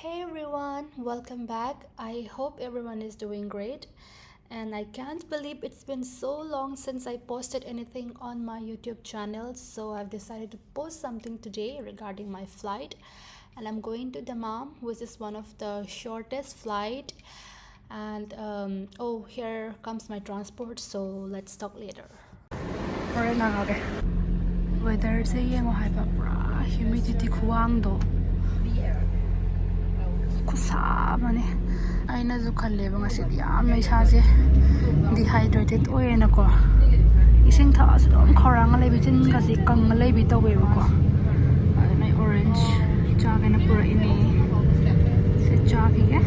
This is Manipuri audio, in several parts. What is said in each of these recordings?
Hey everyone, welcome back. I hope everyone is doing great. And I can't believe it's been so long since I posted anything on my YouTube channel. So I've decided to post something today regarding my flight. And I'm going to Dammam, which is one of the shortest flight. And oh, here comes my transport. So let's talk later. Weather is humidity kusabane aina zu khalleba ngasidi yamna isase dehydrated oyenako ising tha asdom khoranga lebi chin gasi kang lebi taweba ko ai orange chagana pura ini se chagi ge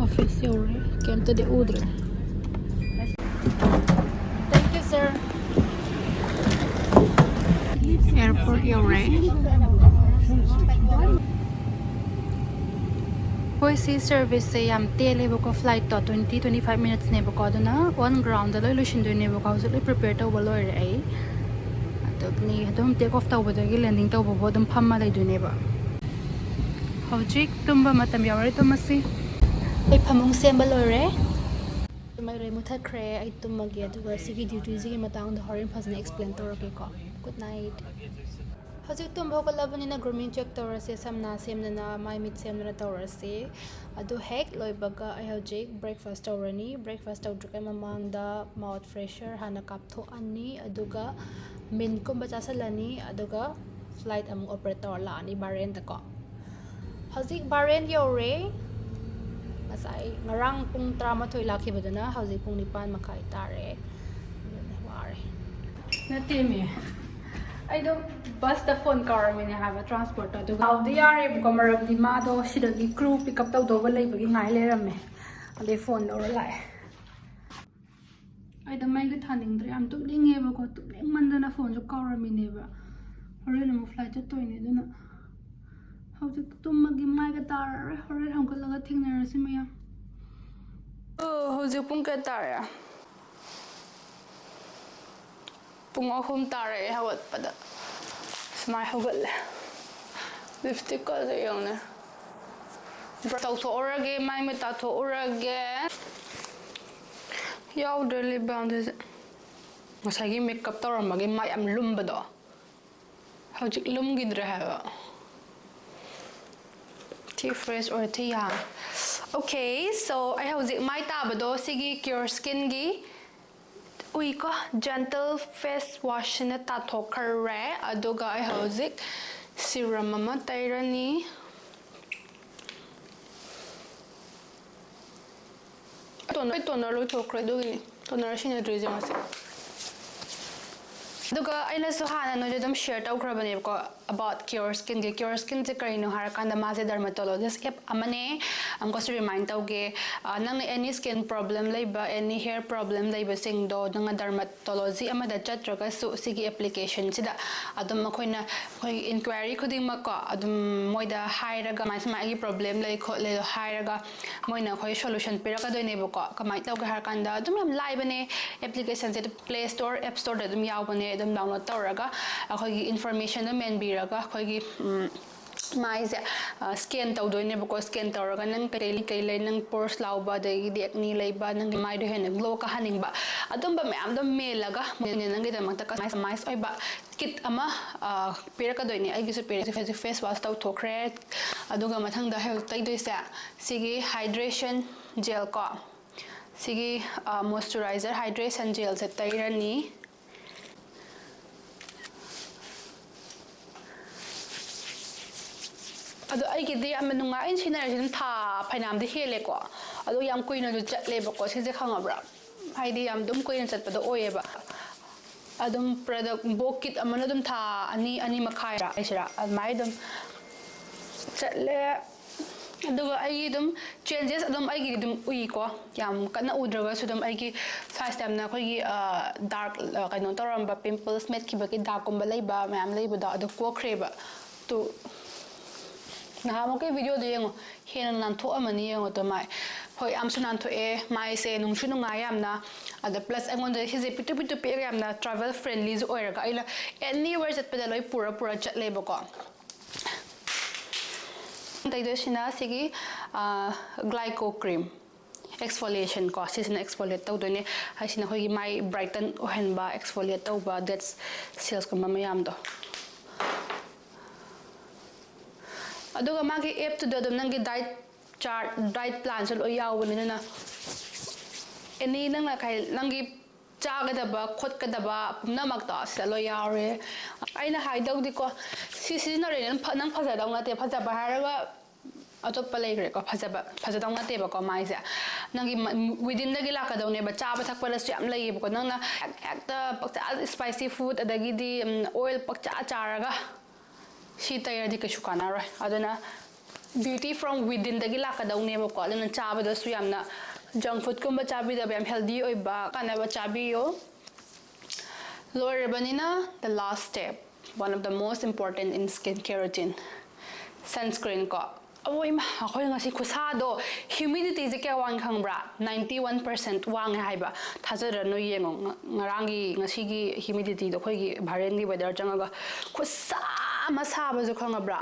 office yore came to the order. Thank you, sir. Airport yore. Voice service say am tele boko flight to 20-25 minutes ne boko aduna on ground the location do ne boko so prepare to bolo ai adopni adom take off taw bodo gi landing taw bobo dum phamma lai do ne ba hojik tumba matam yore to masi I pamung sembal lore. My remote cray, I to Magia to go see duties in Matang the Horin Pasna explain to Rokiko. Good night. Has it to Boka Laban in a grooming check to say some na same than my mid same to say. I do heck, Loibaga, I have Jake, breakfast already, breakfast out Drukam among the mouth fresher, Hana Kapto Anni, Aduga, Min Kumbachasalani, Aduga, flight among operator Lani Baren the co. Has it Baren your ray? Masay ngarang pung trama thoy lakhi badana hauji pung nipan makai tare ware natimi I don't bust the phone car when I have a transport to how they are komarab di ma do sidagi crew pick up taw do balay bagi ngai le ramme ale phone or lai I the mai ga thaning dre am tuk linge ba ko tuk ling mandana phone jo car mi ne ba hore no flight to toy ne duna how's tum magi mai ga tar hore ham ko laga thing na rasi maya oh how's pung ka tar pung ahum tar hawat pada smai hogal lipstick ko sa yung na taw to orage mai me ta to orage yaw de li bound is masagi makeup tar magi mai am lum ba do how's lum gidra ha tea fresh or tea young. Okay, so I have my tabado sigi CureSkin gi ui ko gentle face wash na tato kare aduga I have serum mama tairani toner lo chokre do toner shine dreze mase duga aina suhana no jadam share taw krabane ko about CureSkin ge CureSkin je karino har kanda ma je dermatologist app amane am ko remind taw ge nang any skin problem laiba any hair problem laiba sing do nang dermatology amada chatraga su sigi application sida adum makoina koi inquiry khuding makko adum moida hairaga mai sama gi problem lai kho le hairaga moina khoi solution piraka doine bako kamai taw ge har kanda adum yam laibane application je Play Store App Store da dum yawbane dum download tawraga akhoi information da men biraga khoi mai scan taw doine bako scan tawraga nang kai lai nang pores lauba dai dek ni leiba nang mai do hen glow ka haning ba adum ba myam dum melaga nang gi damak ta customize oi ba kit ama piraka doine ai gi su piraka face wash taw thokre aduga mathang da health tai doi sa sigi hydration gel ko sigi moisturizer hydration gel se tairani ado ai gi de am nunga in sinarjin tha phainam de hele ko ado yam kuina du chatle ba ko se je khangabra haidi yam dum kuina chat pa do oye ba adum product bokit amana dum tha ani makhai ra aisra admai dum chatle aduga ai dum changes adum ai gi dum ui ko yam kana udraga su dum ai gi first time na khoi gi dark kaino toramba pimples met ki ba ki dark komba leiba mayam leiba da adu ko khreba tu na mo ke video de yengo hen nan tho amani yengo to mai hoi am sunan tho e mai se nung shu nunga yam na ada plus angon de hise pitu pitu pe yam na travel friendly zo oiraga ila anywhere chat pada loi pura pura chat leba ko taido sina sigi glyco cream exfoliation ko sisina exfoliate taw done ha sina hoi mai brighten ohen ba exfoliate taw ba that's sales ko mamayam do aduga magi app to do nangi diet chart diet plan so yaw ni na eni nang la kai nangi chagadaba khotgadaba pumnamak ta selo yawre aina haidau di ko sisina re nang phaja dau ngate phaja baharaga atop palai ko phaja dau ngate ba ko mai se nangi within the gila ka dau ne ba cha ba thak pala syam lai ko nang na ekta pakcha spicy food adagi di oil pakcha charaga si tayar di kashu kana ro adana beauty from within the gila ka dau ne ba ko lena cha ba da su yam na junk food kumba chabi da bam healthy oi ba kana ba chabi yo lower banina the last step one of the most important in skincare routine sunscreen ko oi ma khoi ngasi khusa do humidity je ke wang khangbra 91% wang hai ba thajara no yengo ngarangi ngasi gi humidity do khoi gi bharen gi weather changaga khusa ma sa ba jo khangabra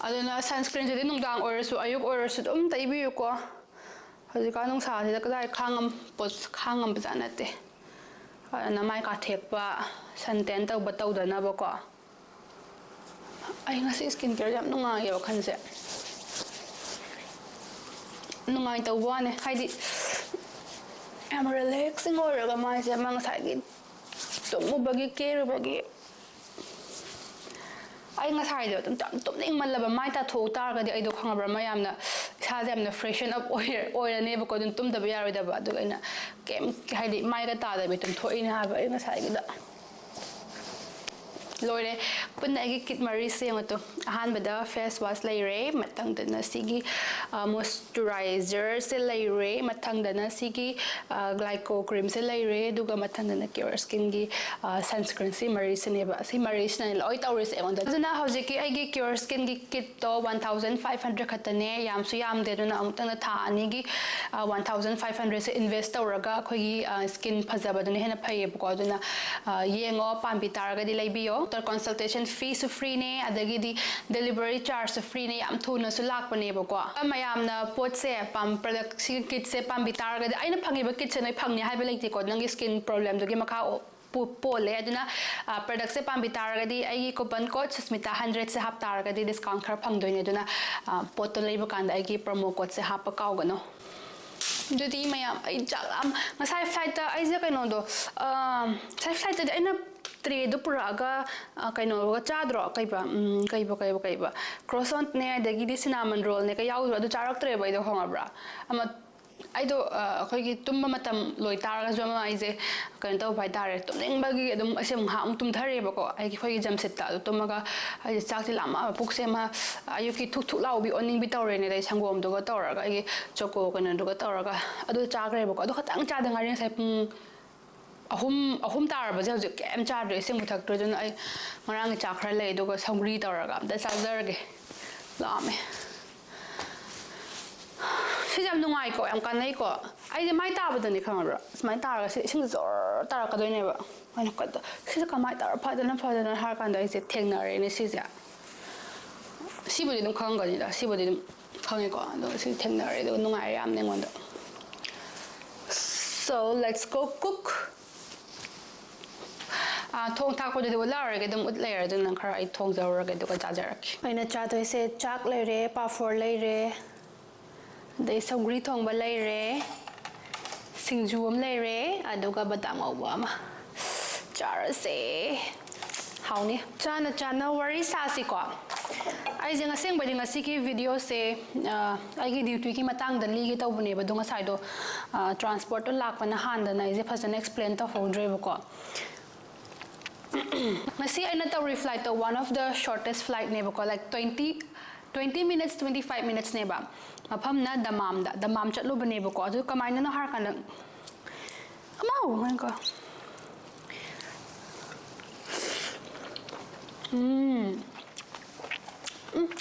aduna sunscreen je nungdang orasu ayuk orasu taibi ko hojika nung sa se kadai khangam pos khangam bjanate na mai ka thekpa suntan taw ba taw dana ba ko ai ngasi skincare yam nungai yo khanse nungai taw wane haidi am relaxing oraga mai se mang sa gi tumu bagi keru bagi ai ngasai do tum ning man laba mai ta tho tar ga di ai do khangabra mayamna sa jamna freshen up oil ne ba ko dun tum da ba yaroi da ba du ina kem haidi mai ga ta da be tum thoi na ba ai ngasai gi da loire punna agi kit mari se ngato ahan bada face wash laire matang dana sigi moisturizer se laire matang dana sigi glyco cream se laire duga matang dana CureSkin gi sunscreen se mari se ne ba se mari se na loi tawri se on da dana hojiki agi CureSkin gi kit to 1500 khatane yam su yam de dana amtang na tha ani gi 1500 se invest tawraga khoi gi skin phajaba dana hena phaye ko dana yengo pambi targa di laibiyo consultation fee su free ne adagi di delivery charge su free ne am thuna su lak pane ba ko mayam na pot se pam product si kit se pam bitar ga aina phangi ba kit se noi phangni hai ba leiti ko nangi skin problem do gi makha pole aduna product se pam bitar ga di ai coupon code susmita 100 se hap tar ga di discount khar phang doi ne aduna pot to leiba kan da ai gi promo code se hap ka ga no jodi mayam ai jalam ngasai flight ta ai je kaino do sai flight ta aina tre do puraga kaino ga chadro kaiba croissant ne dagi di cinnamon roll ne ka yaw do charak tre bai do hongabra ama ai do khoi gi tumma matam loi tar ga joma ai je kan to bai tare tum ning bagi adum asem ha tum thare ba ko ai gi khoi jam set ta tum ga ai chak ti lama puk se ma ayu ki thuk thuk lau bi oning bi tawre ne dai sangom do ga tawra ga ai choko kan do ga tawra ga adu chak re ba ko adu khatang cha da ngari sai pung ahum tar ba je kem cha dre sing muthak tro jon ai marang cha khra le do ga sangri tawra ga da charger ge lame si jam nungai ko am kan nei ko ai je mai ta ba dani khamra mai tar ga sing zor tar ka doi ne ba ai na ka da si ka mai tar pha da har kan da ai je theng na re ne si ja si bu dum khang ga ni da si bu dum khang ko do si theng na re do nungai am ne ngon da so let's go cook thong thak ko de wala ra ge dum ut layer dun nang khara ai thong zawra ge do ka jajarak aina cha to se chak laire pa for laire dei sangri thong ba laire singju am laire aduga badam awa ma char se hauni chana wari sa si ko ai je ngaseng ba dinga siki video se ai gi duty ki matang dan li gi taw bune ba dunga sai do transport to lak pa na han da nai je phasana explain ta ho drive ko ngasi aina taw flight to one of the shortest flight ne ba ko like 20 20 minutes 25 minutes neba mafam na damam chatlu bane ba ko adu kamai na har kan amau man ko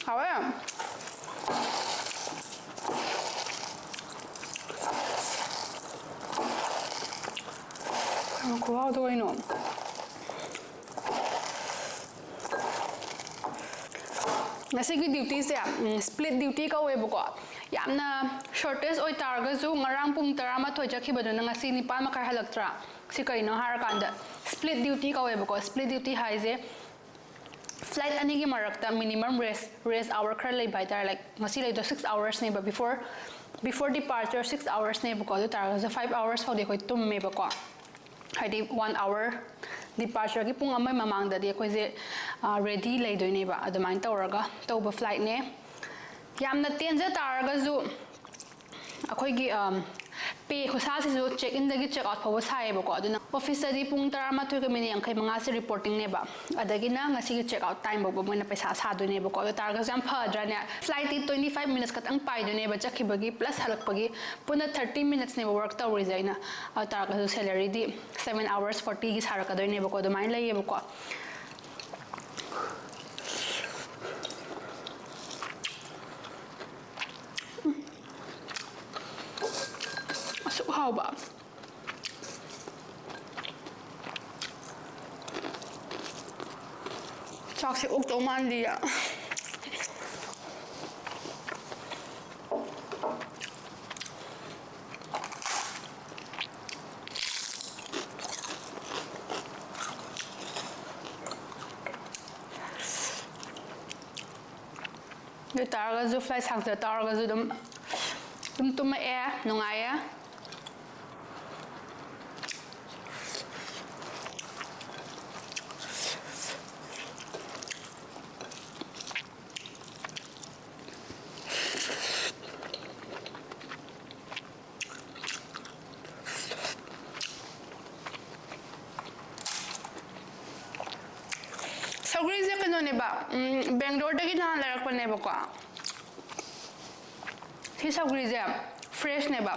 hawa ko wa do ino ngasigi duty se split duty ka we bako yamna shortest oi targa zu ngarang pung tarama thoi jakhi badu na ngasi ni pa ma kar halaktra si kai no har kanda split duty ka we bako split duty haize flight ani gi marakta minimum rest hour khar lei bai tar like ngasi lei do 6 hours ne ba before departure 6 hours ne bako do targa za 5 hours ho de khoi tum me bako haidi 1 hour departure ki pung amai mamang da de khoi je ready lei doi ne ba adamain tawraga tawba flight ne yamna tenja taraga zu akhoi gi pe khusa si zu check in dagi check out phawa sai ba ko aduna office di pung tara ma thoi ka mini angkai manga se reporting ne ba adagi na ngasi gi check out time ba moina paisa sa doi ne ba ko taraga jam phadra ne flight ti 25 minutes katang pai doi ne ba chakhi bagi plus halak pagi puna 30 minutes ne work taw resign taraga zu salary di 7 hours 40 gi saraka doi ne ba ko adamain lai ba ko how about Chak uk to man dia Dia targa zu fly sang ze targa zu dum ma nungai ya Sagri je kano ne ba Bangalore dagi na larak pa ne ba ko Thi sagri je fresh ne ba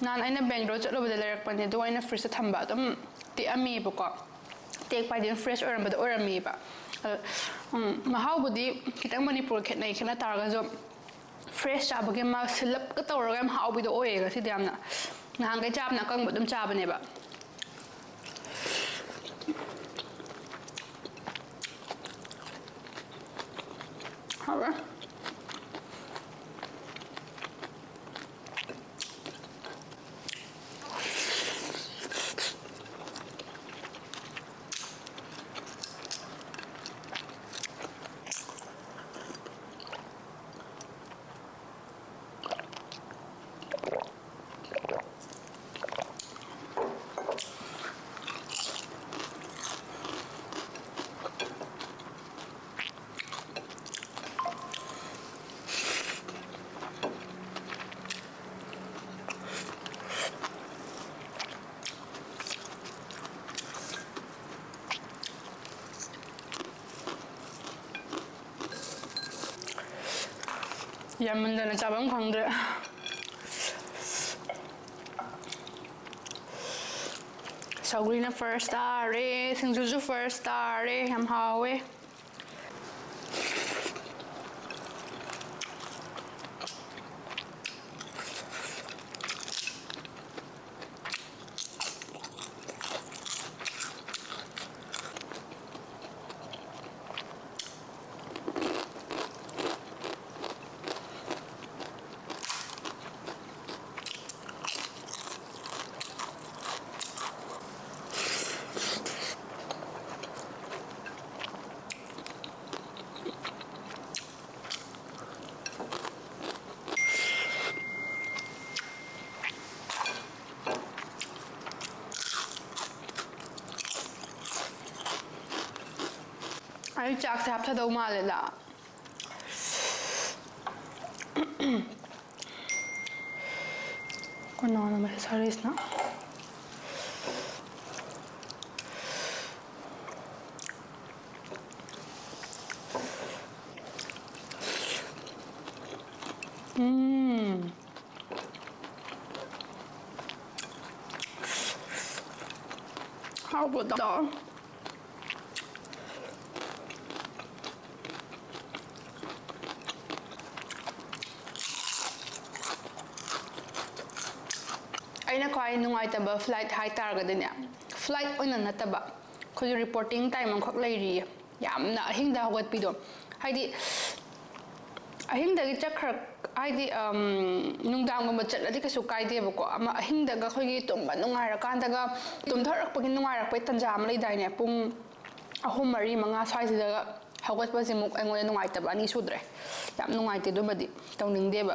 nan aina Bangalore chalo ba larak pa ne do aina fresh thamba dum ti ami ba ko tek pa din fresh oram ba orami ba mahau budi kitang manipur khet nai khana targa jo fresh cha ba ge ma silap ka tawra ga hau bi do oe ga si diam na nang ga chap na kang ba dum cha ba ne ba Alright. Yaman na chabang khangde Sagri na first star singju first star ham hawe Ay chak se hapta daw malala Kono na masasaris na 하고다. ꯑꯩꯅ ꯈ꯭ꯋꯥꯏ ꯅꯨꯡꯉꯥꯏꯇꯕ ꯐ꯭ꯂꯥꯏꯠ ꯍꯥꯏꯇꯥꯔꯒꯗꯤꯅꯦ ꯐ꯭ꯂꯥꯏꯠ ꯑꯣꯏꯅ ꯅꯠꯇꯕ ꯑꯩꯈꯣꯏꯒꯤ ꯔꯤꯄꯣꯔꯇꯤꯡ ꯇꯥꯏꯝ ꯑꯃꯈꯛ ꯂꯩꯔꯤꯌꯦ ꯌꯥꯝꯅ ꯑꯍꯤꯡꯗ ꯍꯧꯒꯠꯄꯤꯗꯣ ꯍꯥꯏꯗꯤ ꯑꯍꯤꯡꯗꯒꯤ ꯆꯠꯈ꯭ꯔ ꯍꯥꯏꯗꯤ ꯅꯨꯡꯗꯥꯡꯒꯨꯝꯕ ꯆꯠꯂꯗꯤ ꯀꯩꯁꯨ ꯀꯥꯏꯗꯦꯕꯀꯣ ꯑꯃ ꯑꯍꯤꯡꯗꯒ ꯑꯩꯈꯣꯏꯒꯤ ꯇꯨꯝꯕ ꯅꯨꯡꯉꯥꯏꯔꯀꯥꯟꯗꯒ ꯇꯨꯝꯊꯔꯛꯄꯒꯤ ꯅꯨꯡꯉꯥꯏꯔꯛꯄꯩ ꯇꯟꯖꯥ ꯑꯃ ꯂꯩꯗꯥꯏꯅꯦ ꯄꯨꯡ 3, 4, 5 ꯁ꯭ꯋꯥꯏꯁꯤꯗꯒ ꯍꯧꯒꯠꯄꯁꯤꯃꯨꯛ ꯑꯩꯉꯣꯟꯗ ꯅꯨꯡꯉꯥꯏꯇꯕ ꯑꯅꯤ ꯁꯨꯗ꯭ꯔꯦ ꯌꯥꯝ ꯅꯨꯡꯉꯥꯏꯇꯦ ꯑꯗꯨꯃꯗꯤ ꯇꯧꯅꯤꯡꯗꯦꯕ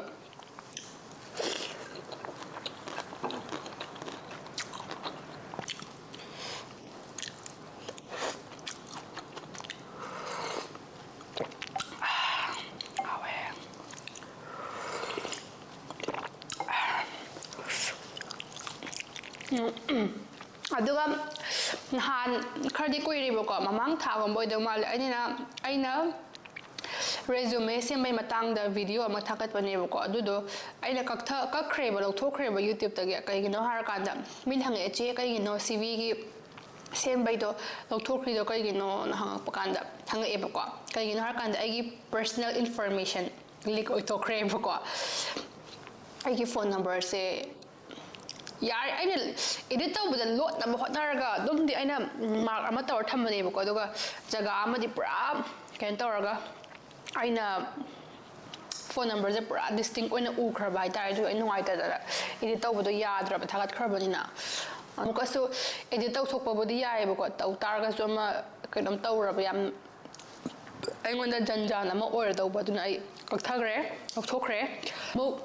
ꯑꯗꯨꯒ ꯅꯍꯥꯟ ꯈꯔꯗꯤ ꯀꯨꯏꯔꯦꯕꯀꯣ ꯃꯃꯥꯡ ꯊꯥꯒꯨꯝꯕ ꯑꯣꯏꯗꯧ ꯃꯥꯜꯂꯦ ꯑꯩꯅ ꯔꯦꯖꯨꯃꯦ ꯁꯦꯝꯕꯩ ꯃꯇꯥꯡꯗ ꯚꯤꯗꯤꯑꯣ ꯑꯃ ꯊꯥꯒꯠꯄꯅꯦꯕꯀꯣ ꯑꯗꯨꯗꯣ ꯑꯩꯅ ꯀꯛꯈ꯭ꯔꯦꯕ ꯂꯧꯊꯣꯛꯈ꯭ꯔꯦꯕ ꯌꯨꯇ꯭ꯌꯨꯕꯇꯒꯤ ꯀꯩꯒꯤꯅꯣ ꯍꯥꯏꯔꯀꯥꯟꯗ ꯃꯤꯅ ꯍꯪꯉꯛꯑꯦ ꯆꯦ ꯀꯩꯒꯤꯅꯣ ꯁꯤꯚꯤꯒꯤ ꯁꯦꯝꯕꯩꯗꯣ ꯂꯧꯊꯣꯛꯈ꯭ꯔꯤꯗꯣ ꯀꯩꯒꯤꯅꯣꯅ ꯍꯪꯉꯛꯄ ꯀꯥꯟꯗ ꯍꯪꯉꯛꯑꯦꯕꯀꯣ ꯀꯩꯒꯤꯅꯣ ꯍꯥꯏꯔꯀꯥꯟꯗ ꯑꯩꯒꯤ ꯄꯔꯁꯣꯅꯦꯜ ꯏꯟꯐꯣꯔꯃꯦꯁꯟ ꯂꯤꯛ ꯑꯣꯏꯊꯣꯛꯈ꯭ꯔꯦꯕꯀꯣ ꯑꯩꯒꯤ ꯐꯣꯟ ꯅꯝꯕꯔꯁꯦ ꯌꯥꯔꯦ ꯑꯩꯅ ꯑꯦꯗꯤꯠ ꯇꯧꯕꯗ ꯂꯣꯠꯅꯕ ꯍꯣꯠꯅꯔꯒ ꯑꯗꯨꯝꯗꯤ ꯑꯩꯅ ꯃꯥꯔꯛ ꯑꯃ ꯇꯧꯔ ꯊꯝꯕꯅꯦꯕꯀꯣ ꯑꯗꯨꯒ ꯖꯒꯥ ꯑꯃꯗꯤ ꯄꯨꯔꯥ ꯀꯩꯅꯣ ꯇꯧꯔꯒ ꯑꯩꯅ ꯐꯣꯟ ꯅꯝꯕꯔꯁꯦ ꯄꯨꯔꯥ ꯗꯤꯁꯇꯤꯡ ꯑꯣꯏꯅ ꯎꯈ꯭ꯔꯕ ꯍꯥꯏꯇꯥꯔꯦ ꯑꯗꯨꯒ ꯑꯩ ꯅꯨꯡꯉꯥꯏꯇꯗꯅ ꯑꯦꯗꯤꯠ ꯇꯧꯕꯗꯣ ꯌꯥꯗ꯭ꯔꯕ ꯊꯥꯒꯠꯈ꯭ꯔꯕꯅꯤꯅ ꯑꯃꯨꯛꯀꯁꯨ ꯑꯦꯗꯤꯠ ꯇꯧꯊꯣꯛꯄꯕꯨꯗꯤ ꯌꯥꯏꯑꯕꯀꯣ ꯇꯧ ꯇꯥꯔꯒꯁꯨ ꯑꯃ ꯀꯩꯅꯣꯝ ꯇꯧꯔꯕ ꯌꯥꯝ ꯑꯩꯉꯣꯟꯗ ꯖꯟꯖꯥꯟ ꯑꯃ ꯑꯣꯏꯔꯗꯧꯕ ꯑꯗꯨꯅ ꯑꯩ ꯀꯛꯊꯈ꯭ꯔꯦ ꯂꯧꯊꯣꯛꯈ꯭ꯔꯦ ꯑꯃꯨꯛ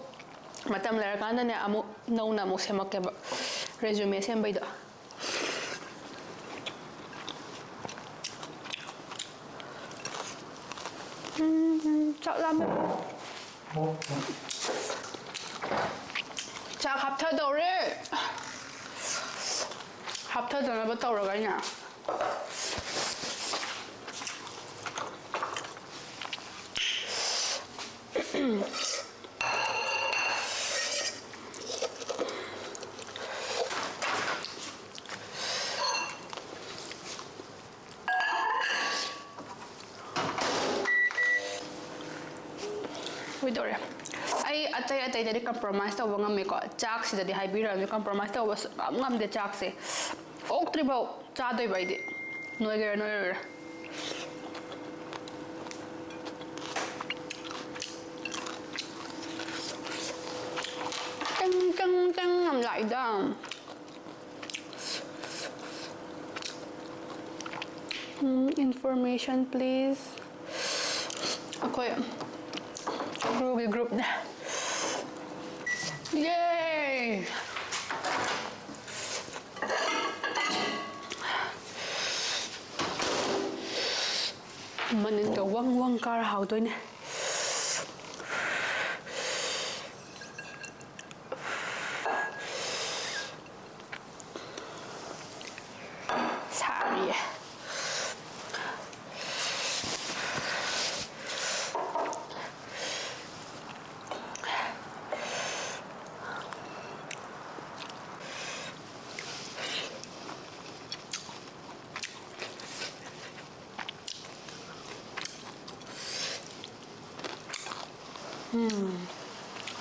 ꯃꯇꯝ ꯂꯩꯔꯀꯥꯟꯗꯅꯦ ꯑꯃꯨꯛ ꯅꯧꯅ ꯑꯃꯨꯛ ꯁꯦꯝꯃꯛꯀꯦꯕ ꯔꯦꯖꯨꯃꯦ ꯁꯦꯝꯕꯩꯗꯣ ꯆꯥꯛ ꯂꯥꯝꯃꯦ ꯆꯥꯛ ꯍꯥꯞꯊꯗꯧꯔꯦ ꯍꯥꯞꯊꯗꯅꯕ ꯇꯧꯔꯒ ꯑꯩꯅ ꯀꯣꯏꯗꯧꯔꯦ ꯑꯩ ꯑꯇꯩꯗꯗꯤ ꯀꯝꯄ꯭ꯔꯣꯃꯥꯏꯁ ꯇꯧꯕ ꯉꯝꯃꯦꯀꯣ ꯆꯥꯛꯁꯤꯗꯗꯤ ꯍꯥꯏꯕꯤꯔꯛꯑꯕꯅꯤ ꯀꯝꯄ꯭ꯔꯣꯃꯥꯏꯁ ꯇꯧꯕ ꯁꯨꯡꯉꯝ ꯉꯝꯗꯦ ꯆꯥꯛꯁꯦ ꯑꯣꯛꯇ꯭ꯔꯤꯐꯥꯎ ꯆꯥꯗꯣꯏꯕ ꯑꯩꯗꯤ ꯅꯣꯏꯒꯦꯔꯥ ꯅꯣꯏꯔꯣꯏꯔꯥ ꯇꯪ ꯌꯥꯝ ꯂꯥꯛꯏꯗ information please ꯑꯩꯈꯣꯏ ꯒ꯭ꯔꯨꯒꯤ ꯒ꯭ꯔꯨꯞꯅꯦ ꯌꯦ ꯃꯅꯤꯟꯒ ꯋꯪ ꯋꯪ ꯀꯥꯔ ꯍꯥꯎꯗꯣꯏꯅꯦ 사리에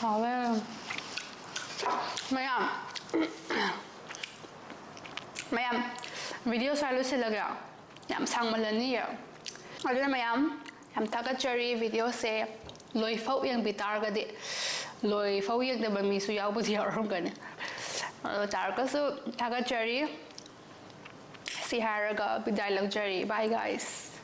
하왜 ꯃꯌꯥꯝ ꯚꯤꯗꯤꯑꯣ ꯁ꯭ꯋꯥꯏ ꯂꯣꯏꯁꯤꯜꯂꯒꯦ ꯌꯥꯝ ꯁꯥꯡꯃꯜꯂꯅꯤꯌꯦ ꯑꯗꯨꯅ ꯃꯌꯥꯝ ꯌꯥꯝ ꯊꯥꯒꯠꯆꯔꯤ ꯚꯤꯗꯤꯑꯣꯁꯦ ꯂꯣꯏꯐꯥꯎ ꯌꯦꯡꯕꯤ ꯇꯥꯔꯒꯗꯤ ꯂꯣꯏꯐꯥꯎ ꯌꯦꯡꯗꯕ ꯃꯤꯁꯨ ꯌꯥꯎꯕꯨꯗꯤ ꯌꯥꯎꯔꯝꯒꯅꯤ ꯑꯗꯨ ꯇꯥꯔꯒꯁꯨ ꯊꯥꯒꯠꯆꯔꯤ ꯁꯤ ꯍꯥꯏꯔꯒ ꯕꯤꯗꯥꯏ ꯂꯧꯖꯔꯤ ꯕꯥꯏ ꯒꯥꯏꯁ